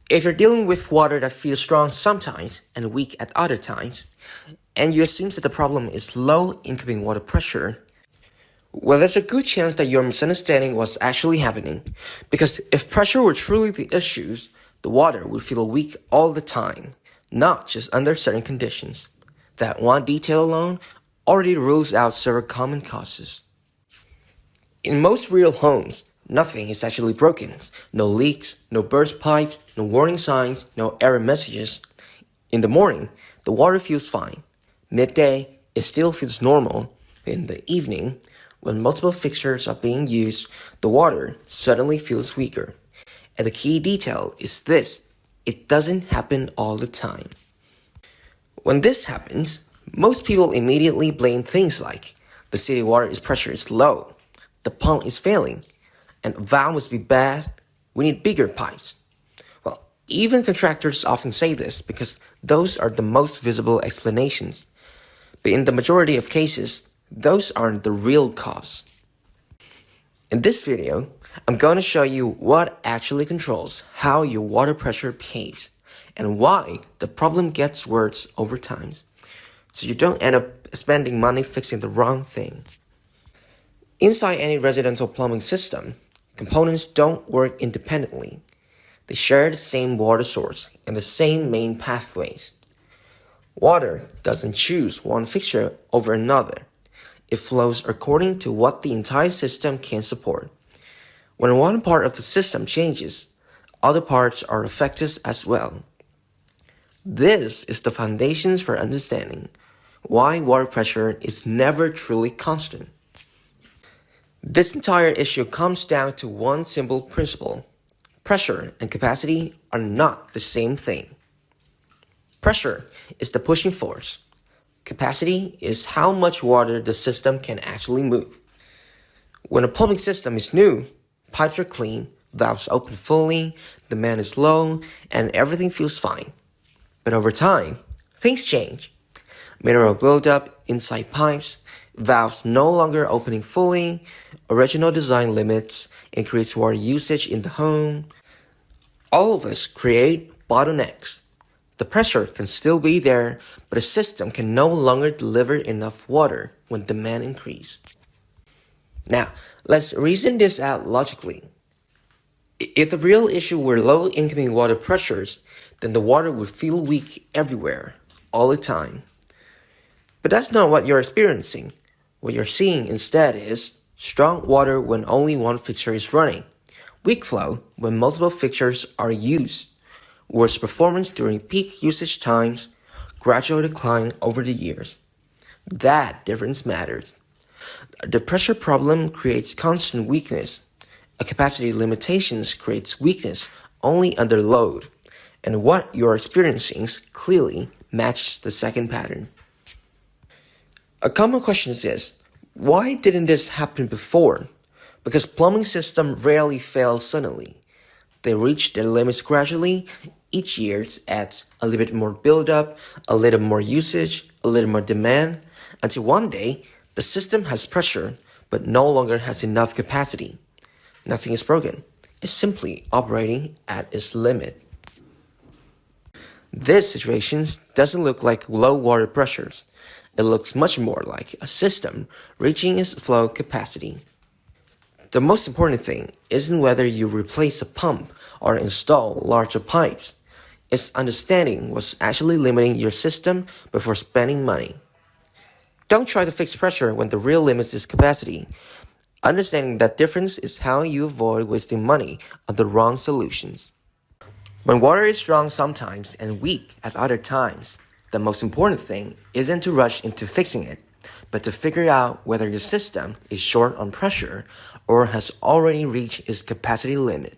If you're dealing with water that feels strong sometimes and weak at other times, and you assume that the problem is low incoming water pressure, well, there's a good chance that your misunderstanding was actually happening. Because if pressure were truly the issue, the water would feel weak all the time, not just under certain conditions. That one detail alone already rules out several common causes. In most real homes, nothing is actually broken. No leaks, no burst pipes, no warning signs, no error messages. In the morning, the water feels fine. Midday, it still feels normal. In the evening, when multiple fixtures are being used, the water suddenly feels weaker. And the key detail is this: it doesn't happen all the time. When this happens, most people immediately blame things like the city water pressure is low, the pump is failing, and valve must be bad, we need bigger pipes. Well, even contractors often say this because those are the most visible explanations. But in the majority of cases, those aren't the real cause. In this video, I'm going to show you what actually controls how your water pressure behaves and why the problem gets worse over time, so you don't end up spending money fixing the wrong thing. Inside any residential plumbing system, components don't work independently. They share the same water source and the same main pathways. Water doesn't choose one fixture over another. It flows according to what the entire system can support. When one part of the system changes, other parts are affected as well. This is the foundations for understanding why water pressure is never truly constant. This entire issue comes down to one simple principle: pressure and capacity are not the same thing. Pressure is the pushing force. Capacity is how much water the system can actually move. When a plumbing system is new, pipes are clean, valves open fully, demand is low, and everything feels fine. But over time, things change. Mineral buildup inside pipes, valves no longer opening fully, original design limits, increased water usage in the home. All of this create bottlenecks. The pressure can still be there, but the system can no longer deliver enough water when demand increases. Now, let's reason this out logically. If the real issue were low incoming water pressures, then the water would feel weak everywhere, all the time. But that's not what you're experiencing. What you're seeing instead is strong water when only one fixture is running, weak flow when multiple fixtures are used, worse performance during peak usage times, gradual decline over the years. That difference matters. The pressure problem creates constant weakness. A capacity limitations creates weakness only under load. And what you're experiencing clearly matches the second pattern. A common question is, why didn't this happen before? Because plumbing systems rarely fail suddenly. They reach their limits gradually. Each year adds a little bit more buildup, a little more usage, a little more demand, until one day the system has pressure but no longer has enough capacity. Nothing is broken. It's simply operating at its limit. This situation doesn't look like low water pressures. It looks much more like a system reaching its flow capacity. The most important thing isn't whether you replace a pump or install larger pipes. It's understanding what's actually limiting your system before spending money. Don't try to fix pressure when the real limit is capacity. Understanding that difference is how you avoid wasting money on the wrong solutions. When water is strong sometimes and weak at other times, the most important thing isn't to rush into fixing it, but to figure out whether your system is short on pressure or has already reached its capacity limit.